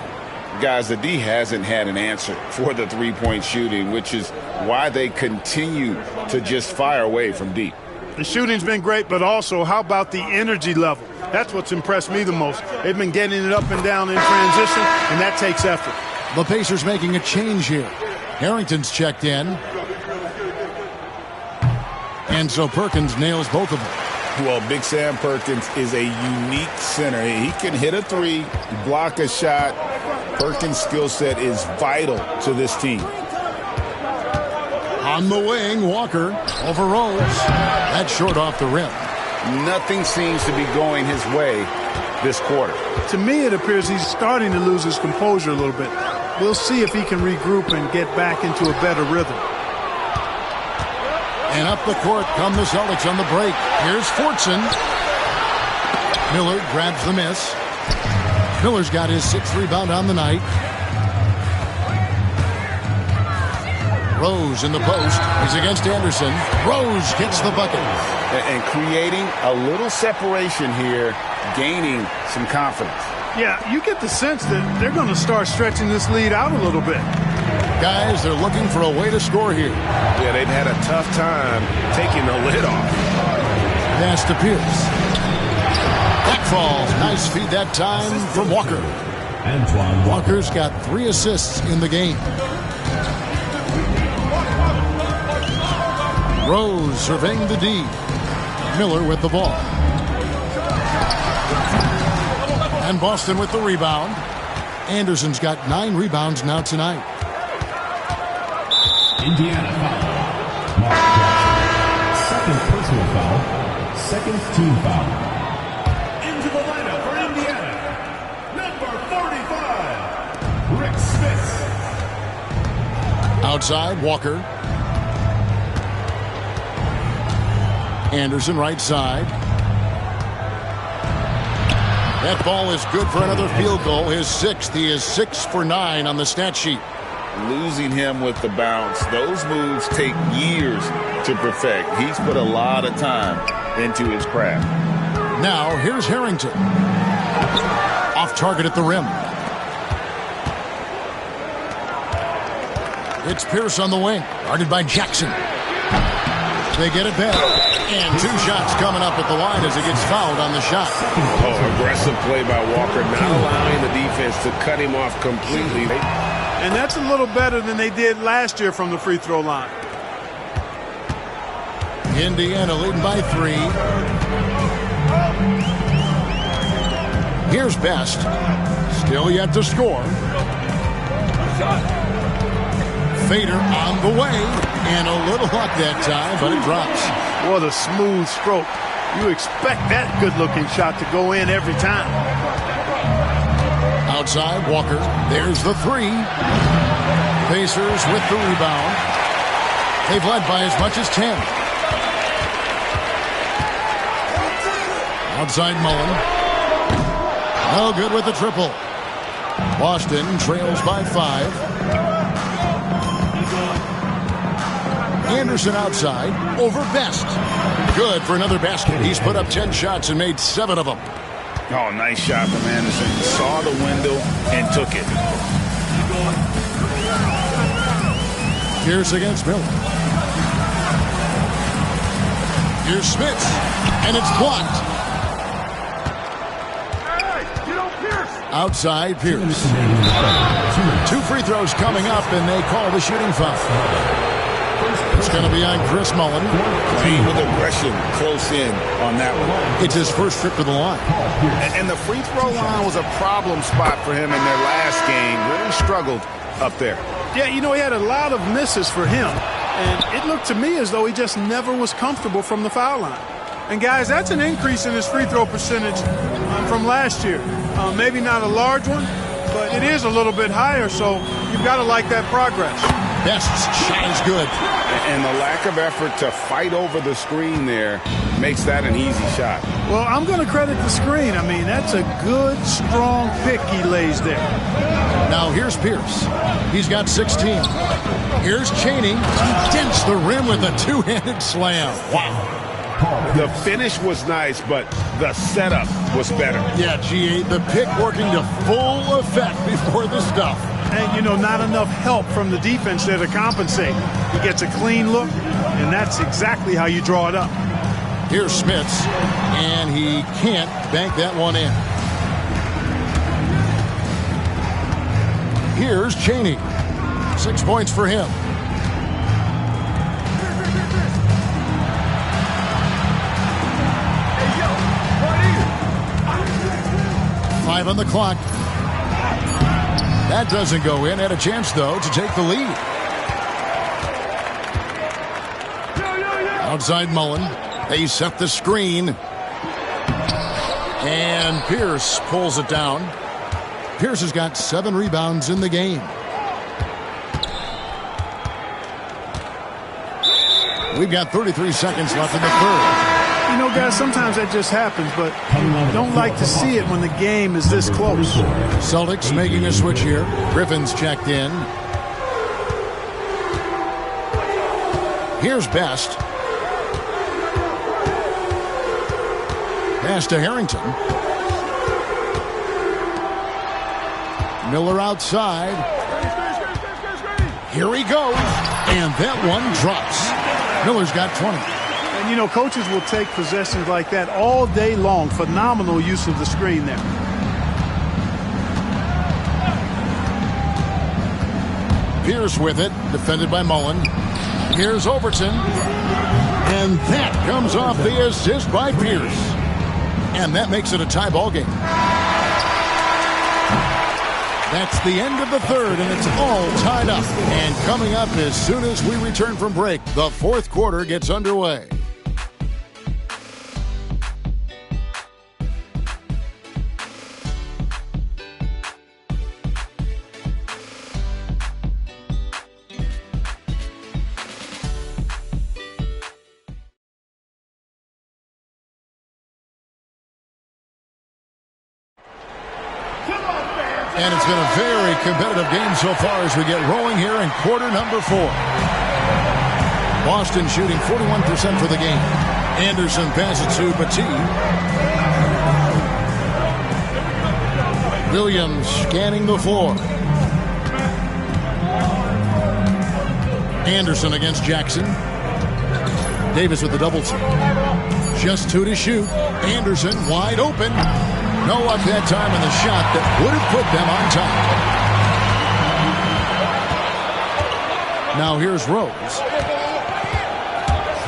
Speaker 5: Guys, the D hasn't had an answer for the three-point shooting, which is why they continue to just fire away from deep.
Speaker 2: The shooting's been great, but also how about the energy level? That's what's impressed me the most. They've been getting it up and down in transition, and that takes effort.
Speaker 1: The Pacers making a change here. Harrington's checked in. And so Perkins nails both of them.
Speaker 5: Well, Big Sam Perkins is a unique center. He can hit a three, block a shot. Perkins' skill set is vital to this team.
Speaker 1: On the wing, Walker over Rose. That's short off the rim.
Speaker 5: Nothing seems to be going his way this quarter.
Speaker 2: To me, it appears he's starting to lose his composure a little bit. We'll see if he can regroup and get back into a better rhythm.
Speaker 1: And up the court come the Celtics on the break. Here's Fortson. Miller grabs the miss. Miller's got his 6th rebound on the night. Rose in the post. He's against Anderson. Rose gets the bucket.
Speaker 5: And creating a little separation here, gaining some confidence.
Speaker 2: Yeah, you get the sense that they're going to start stretching this lead out a little bit.
Speaker 1: Guys, they're looking for a way to score here.
Speaker 4: Yeah, they've had a tough time taking the lid off.
Speaker 1: Pass to Pierce. That falls. Nice feed that time from Walker.
Speaker 6: Antoine Walker.
Speaker 1: Walker's got 3 assists in the game. Rose surveying the D. Miller with the ball. And Boston with the rebound. Anderson's got 9 rebounds now tonight.
Speaker 6: Indiana foul. Mark Jackson. Second personal foul. Second team foul. Into the lineup for Indiana. Number 45. Rick Smith.
Speaker 1: Outside, Walker. Anderson right side. That ball is good for another field goal. His 6th. He is 6 for 9 on the stat sheet.
Speaker 5: Losing him with the bounce. Those moves take years to perfect. He's put a lot of time into his craft.
Speaker 1: Now, here's Harrington. Off target at the rim. It's Pierce on the wing. Guarded by Jackson. They get it back. And 2 shots coming up at the line as he gets fouled on the shot.
Speaker 4: Oh, aggressive play by Walker, not allowing the defense to cut him off completely.
Speaker 2: And that's a little better than they did last year from the free throw line.
Speaker 1: Indiana leading by 3. Here's Best. Still yet to score. Fader on the way. And a little luck that time, but it drops.
Speaker 2: What a smooth stroke. You expect that good-looking shot to go in every time.
Speaker 1: Outside, Walker. There's the 3. Pacers with the rebound. They've led by as much as 10. Outside, Mullen. No good with the triple. Boston trails by 5. Anderson outside, over Best. Good for another basket. He's put up 10 shots and made 7 of them.
Speaker 5: Oh, nice shot from Anderson. Saw the window and took it.
Speaker 1: Pierce against Miller. Here's Smith, and it's blocked. Outside, Pierce. 2 free throws coming up, and they call the shooting foul. It's going to be on Chris Mullen.
Speaker 5: Playing with aggression close in on that one.
Speaker 1: It's his first trip to the line.
Speaker 4: And the free throw line was a problem spot for him in their last game. Really struggled up there.
Speaker 2: Yeah, you know, he had a lot of misses for him. And it looked to me as though he just never was comfortable from the foul line. And, guys, that's an increase in his free throw percentage from last year. Maybe not a large one, but it is a little bit higher, so you've got to like that progress.
Speaker 1: Best shot is good.
Speaker 4: And the lack of effort to fight over the screen there makes that an easy shot.
Speaker 2: Well, I'm going to credit the screen. I mean, that's a good, strong pick he lays there.
Speaker 1: Now here's Pierce. He's got 16. Here's Chaney. He dents the rim with a two-handed slam. Wow.
Speaker 4: The finish was nice, but the setup was better.
Speaker 1: Yeah, G8, the pick working to full effect before the stuff.
Speaker 2: And, you know, not enough help from the defense there to compensate. He gets a clean look, and that's exactly how you draw it up.
Speaker 1: Here's Smits, and he can't bank that one in. Here's Chaney. 6 points for him. Five on the clock. That doesn't go in. Had a chance, though, to take the lead. Outside Mullen. They set the screen. And Pierce pulls it down. Pierce has got 7 rebounds in the game. We've got 33 seconds left in the third.
Speaker 2: You know, guys, sometimes that just happens, but you don't like to see it when the game is this close.
Speaker 1: Celtics making a switch here. Griffin's checked in. Here's Best. Pass to Harrington. Miller outside. Here he goes. And that one drops. Miller's got 20.
Speaker 2: And, you know, coaches will take possessions like that all day long. Phenomenal use of the screen there.
Speaker 1: Pierce with it. Defended by Mullen. Here's Overton. And that comes off the assist by Pierce. And that makes it a tie ball game. That's the end of the third, and it's all tied up. And coming up as soon as we return from break, the fourth quarter gets underway. And it's been a very competitive game so far as we get rolling here in quarter number 4. Boston shooting 41% for the game. Anderson passes to Petit. Williams scanning the floor. Anderson against Jackson. Davis with the double team. Just 2 to shoot. Anderson wide open. No up that time in the shot that would have put them on top. Now here's Rose.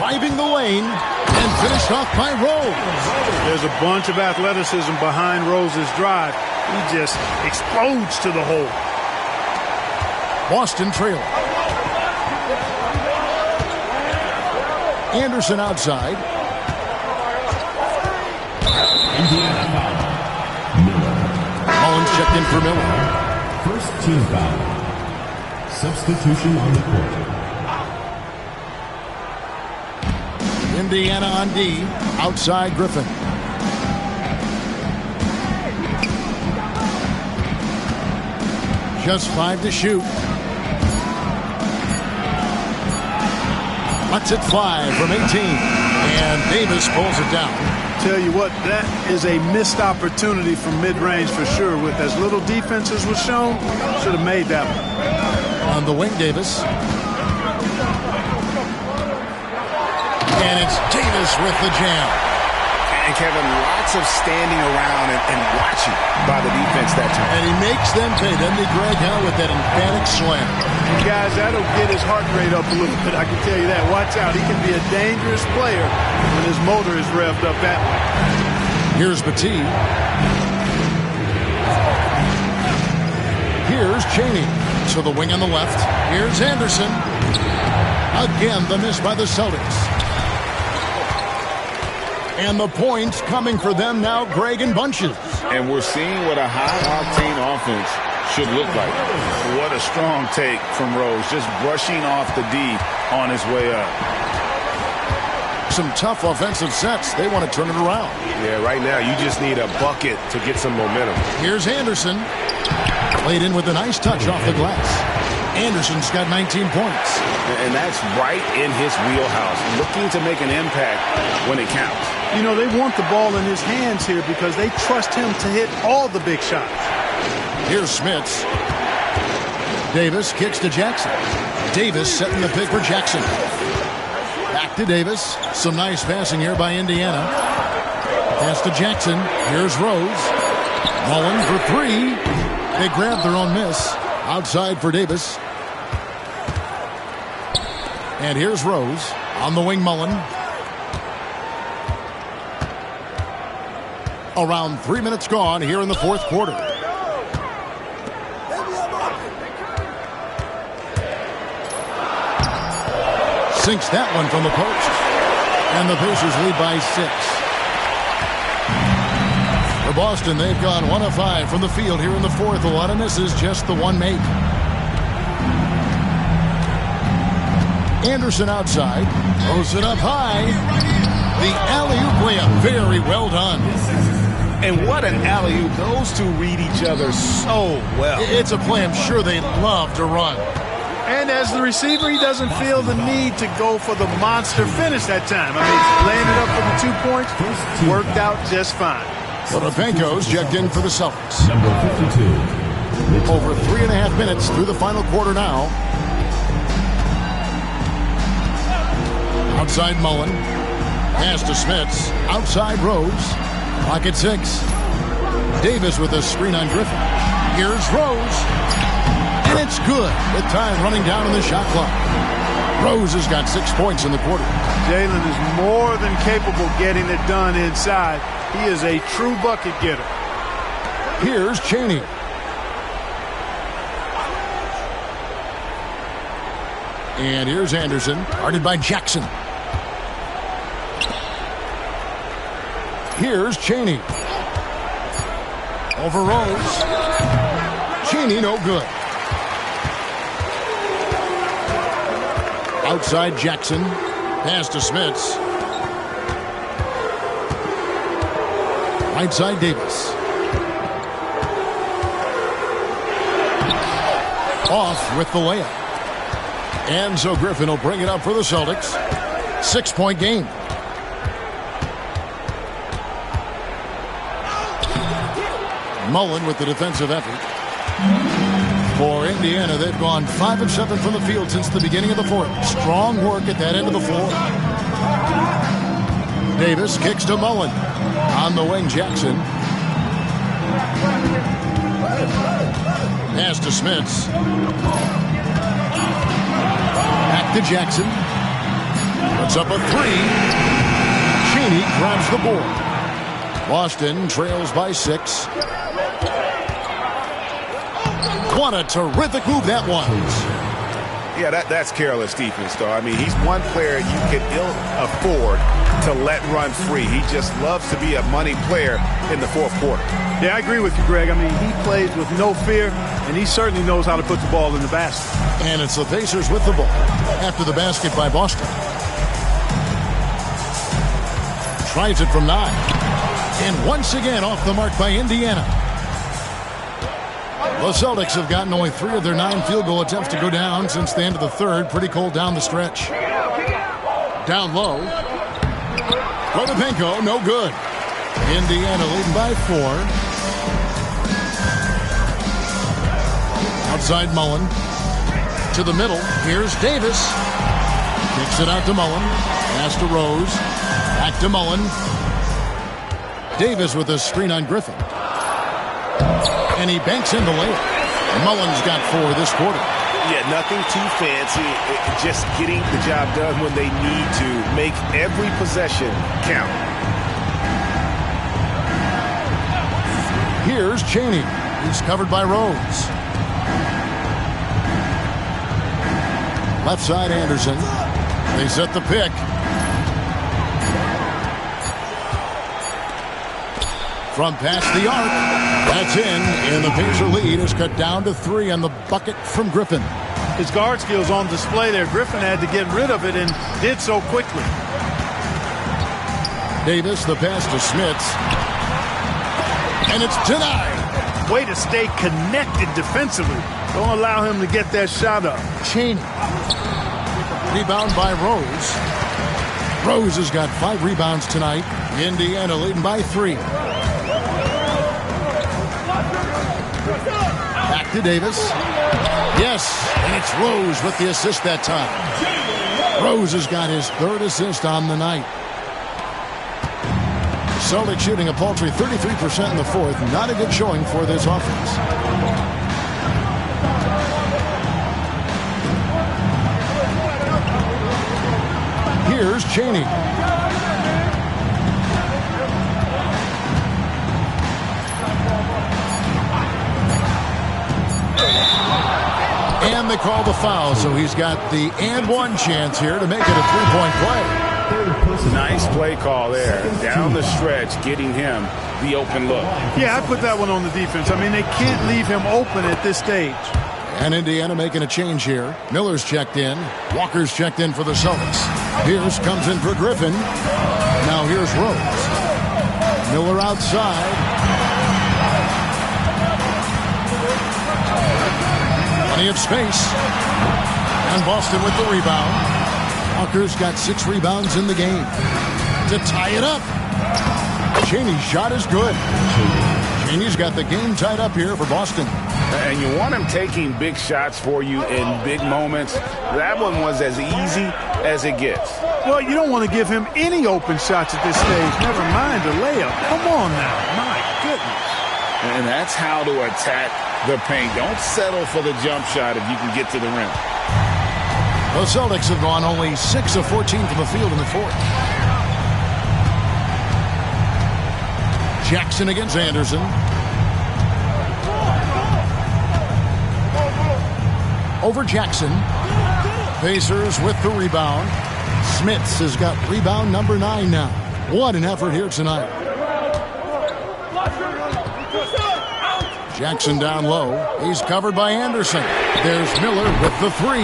Speaker 1: Driving the lane and finished off by Rose.
Speaker 2: There's a bunch of athleticism behind Rose's drive. He just explodes to the hole.
Speaker 1: Boston trailing. Anderson outside.
Speaker 6: Indiana foul.
Speaker 1: Mullins checked in for Miller.
Speaker 6: First team foul. Substitution on the court.
Speaker 1: Indiana on D. Outside Griffin. Just 5 to shoot. Lets it fly from 18. And Davis pulls it down.
Speaker 2: Tell you what, that is a missed opportunity from mid-range for sure. With as little defense as was shown, should have made that one.
Speaker 1: On the wing, Davis. And it's Davis with the jam.
Speaker 4: And Kevin, lots of standing around and watching by the defense that time.
Speaker 1: And he makes them pay. Then they Greg Howe with that emphatic slam.
Speaker 2: And guys, that'll get his heart rate up a little bit. I can tell you that. Watch out. He can be a dangerous player when his motor is revved up that way.
Speaker 1: Here's Petit. Here's Chaney. To the wing on the left. Here's Anderson. Again, the miss by the Celtics. And the points coming for them now, Greg, in bunches.
Speaker 5: And we're seeing what a high-octane offense should look like. What a strong take from Rose, just brushing off the D on his way up.
Speaker 1: Some tough offensive sets. They want to turn it around.
Speaker 4: Yeah, right now you just need a bucket to get some momentum.
Speaker 1: Here's Anderson. Played in with a nice touch off the glass. Anderson's got 19 points.
Speaker 4: And that's right in his wheelhouse, looking to make an impact when it counts.
Speaker 2: You know, they want the ball in his hands here because they trust him to hit all the big shots.
Speaker 1: Here's Smits. Davis kicks to Jackson. Davis setting the pick for Jackson. Back to Davis. Some nice passing here by Indiana. Pass to Jackson. Here's Rose. Mullen for three. They grab their own miss. Outside for Davis. And here's Rose. On the wing, Mullen. Around 3 minutes gone here in the fourth quarter. Sinks that one from the post. And the Pacers lead by 6. For Boston, they've gone 1 of 5 from the field here in the fourth. A lot of misses, just the one make. Anderson outside. Throws it up high. The alley-oop layup. Very well done.
Speaker 4: And what an alley-oop. Those two read each other so well.
Speaker 1: It's a play I'm sure they love to run.
Speaker 2: And as the receiver, he doesn't feel the need to go for the monster finish that time. I mean, landed up for the 2 points. Worked out just fine.
Speaker 1: Potapenko's checked in for the Celtics.
Speaker 6: Number 52.
Speaker 1: Over 3.5 minutes through the final quarter now. Outside Mullen. Pass to Smits. Outside Rose. Clock at 6. Davis with a screen on Griffin. Here's Rose. And it's good with time running down in the shot clock. Rose has got 6 points in the quarter.
Speaker 2: Jalen is more than capable getting it done inside. He is a true bucket getter.
Speaker 1: Here's Chaney. And here's Anderson, guarded by Jackson. Here's Chaney. Over Rose. Chaney no good. Outside Jackson. Pass to Smits. Right side Davis. Off with the layup. And so Griffin will bring it up for the Celtics. 6-point game. Mullen with the defensive effort. For Indiana, they've gone 5 of 7 from the field since the beginning of the fourth. Strong work at that end of the floor. Davis kicks to Mullen. On the wing, Jackson. Pass to Smits. Back to Jackson. Puts up a 3. Chaney grabs the board. Boston trails by 6. What a terrific move that was.
Speaker 4: Yeah, that's careless defense, though. I mean, he's one player you can ill afford to let run free. He just loves to be a money player in the fourth quarter.
Speaker 2: Yeah, I agree with you, Greg. I mean, he plays with no fear, and he certainly knows how to put the ball in the basket.
Speaker 1: And it's the Pacers with the ball after the basket by Boston. Tries it from 9. And once again off the mark by Indiana. The Celtics have gotten only 3 of their 9 field goal attempts to go down since the end of the third. Pretty cold down the stretch. Down low. Potapenko, no good. Indiana leading by 4. Outside Mullen. To the middle. Here's Davis. Kicks it out to Mullen. Pass to Rose. Back to Mullen. Davis with a screen on Griffin. And he banks in the layup. Mullen's got 4 this quarter.
Speaker 4: Yeah, nothing too fancy. Just getting the job done when they need to. Make every possession count.
Speaker 1: Here's Chaney. He's covered by Rose. Left side Anderson. They set the pick. From past the arc. That's in. And the Pacer lead is cut down to 3 on the bucket from Griffin.
Speaker 2: His guard skills on display there. Griffin had to get rid of it and did so quickly.
Speaker 1: Davis, the pass to Smits. And it's denied.
Speaker 2: Way to stay connected defensively. Don't allow him to get that shot up.
Speaker 1: Chaney. Rebound by Rose. Rose has got 5 rebounds tonight. Indiana leading by 3. Back to Davis. Yes, and it's Rose with the assist that time. Rose has got his 3rd assist on the night. Celtics shooting a paltry 33% in the 4th. Not a good showing for this offense. Here's Chaney. And they call the foul, so he's got the and one chance here to make it a 3-point play.
Speaker 5: Nice play call there. Down the stretch, getting him the open look.
Speaker 2: Yeah, I put that one on the defense. I mean, they can't leave him open at this stage.
Speaker 1: And Indiana making a change here. Miller's checked in. Walker's checked in for the Celtics. Pierce comes in for Griffin. Now here's Rose. Miller outside. Plenty of space. And Boston with the rebound. Walker's got 6 rebounds in the game to tie it up. Chaney's shot is good. Chaney's got the game tied up here for Boston.
Speaker 5: And you want him taking big shots for you in big moments. That one was as easy as it gets.
Speaker 2: Well, you don't want to give him any open shots at this stage. Never mind a layup. Come on now. My goodness.
Speaker 5: And that's how to attack the paint. Don't settle for the jump shot if you can get to the rim.
Speaker 1: The Celtics have gone only 6 of 14 from the field in the 4th. Jackson against Anderson. Over Jackson. Pacers with the rebound. Smits has got rebound number 9 now. What an effort here tonight. Jackson down low. He's covered by Anderson. There's Miller with the 3.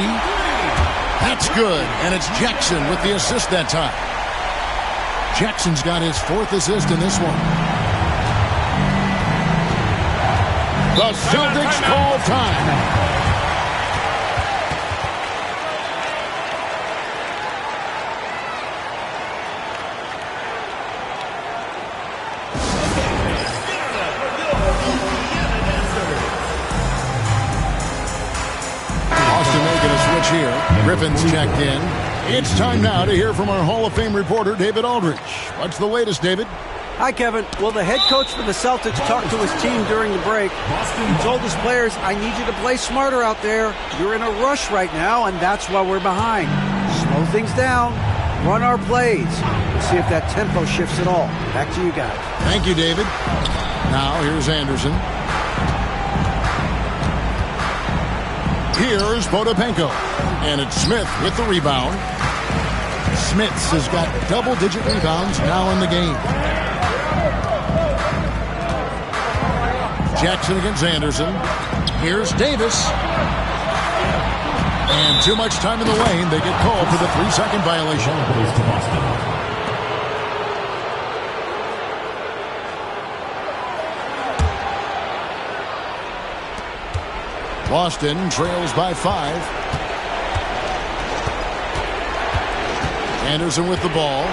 Speaker 1: That's good, and it's Jackson with the assist that time. Jackson's got his 4th assist in this one. The Celtics call time. Here. Griffin's checked in. It's time now to hear from our Hall of Fame reporter, David Aldridge. What's the latest, David?
Speaker 7: Hi, Kevin. Well, the head coach for the Celtics talked to his team during the break. He told his players, I need you to play smarter out there. You're in a rush right now, and that's why we're behind. Slow things down. Run our plays. We'll see if that tempo shifts at all. Back to you guys.
Speaker 1: Thank you, David. Now, here's Anderson. Here's Potapenko. And it's Smith with the rebound. Smits has got double-digit rebounds now in the game. Jackson against Anderson. Here's Davis. And too much time in the lane. They get called for the 3-second violation. Boston trails by 5. Anderson with the ball.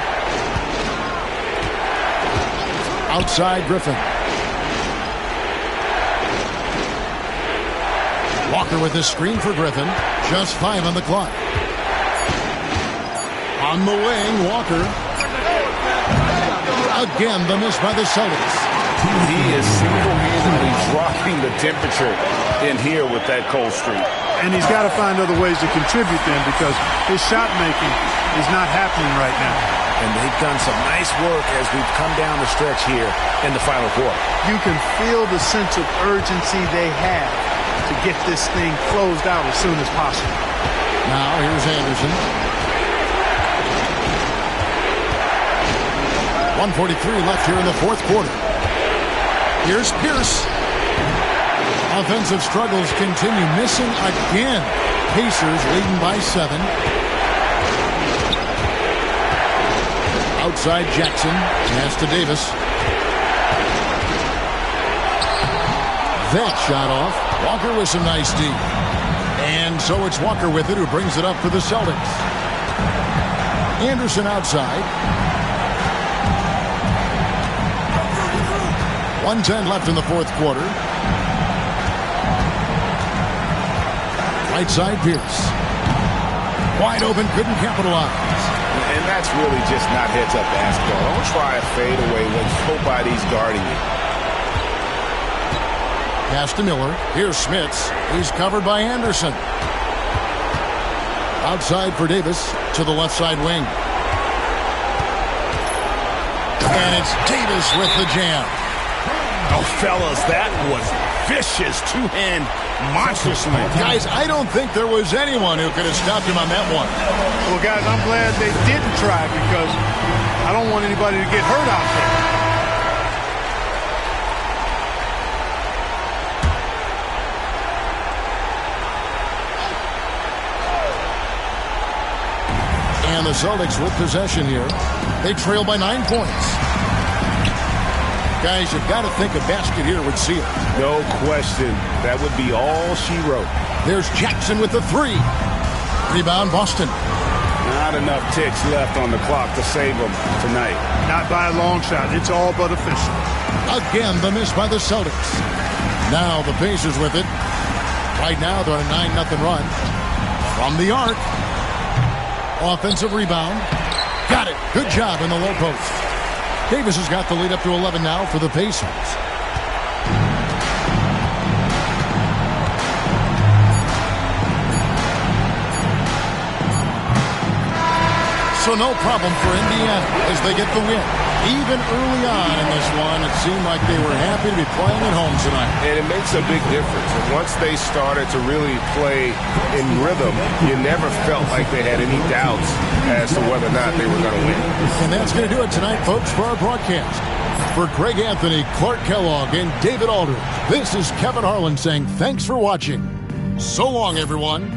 Speaker 1: Outside Griffin. Walker with the screen for Griffin. Just 5 on the clock. On the wing, Walker. Again, the miss by the Celtics.
Speaker 5: He is single-handedly dropping the temperature in here with that cold streak.
Speaker 2: And he's got to find other ways to contribute then, because his shot making is not happening right now.
Speaker 3: And they've done some nice work as we've come down the stretch here in the final quarter.
Speaker 2: You can feel the sense of urgency they have to get this thing closed out as soon as possible.
Speaker 1: Now here's Anderson. 1:43 left here in the fourth quarter. Here's Pierce. Offensive struggles continue. Missing again. Pacers leading by 7. Outside Jackson. Pass to Davis. That shot off. Walker with some nice D. And so it's Walker with it who brings it up for the Celtics. Anderson outside. 1:10 left in the fourth quarter. Right side Pierce. Wide open, couldn't capitalize.
Speaker 3: And that's really just not heads-up basketball. Don't try a fadeaway when nobody's guarding you.
Speaker 1: Pass to Miller. Here's Smits. He's covered by Anderson. Outside for Davis to the left side wing. And it's Davis with the jam.
Speaker 3: Oh, fellas, that was vicious two-hand monster slam.
Speaker 1: Guys, I don't think there was anyone who could have stopped him on that one.
Speaker 2: Well, guys, I'm glad they didn't try because I don't want anybody to get hurt out there.
Speaker 1: And the Celtics with possession here. They trail by 9 points. Guys, you've got to think a basket here would seal.
Speaker 3: No question. That would be all she wrote.
Speaker 1: There's Jackson with the 3. Rebound, Boston.
Speaker 3: Not enough ticks left on the clock to save them tonight.
Speaker 2: Not by a long shot. It's all but official.
Speaker 1: Again, the miss by the Celtics. Now the Pacers with it. Right now, they're on a 9-0 run. From the arc. Offensive rebound. Got it. Good job in the low post. Davis has got the lead up to 11 now for the Pacers. So no problem for Indiana as they get the win. Even early on in this one, it seemed like they were happy to be playing at home tonight.
Speaker 4: And it makes a big difference. And once they started to really play in rhythm, you never felt like they had any doubts as to whether or not they were going to win.
Speaker 1: And that's going to do it tonight, folks, for our broadcast. For Greg Anthony, Clark Kellogg, and David Aldridge, this is Kevin Harlan saying thanks for watching. So long, everyone.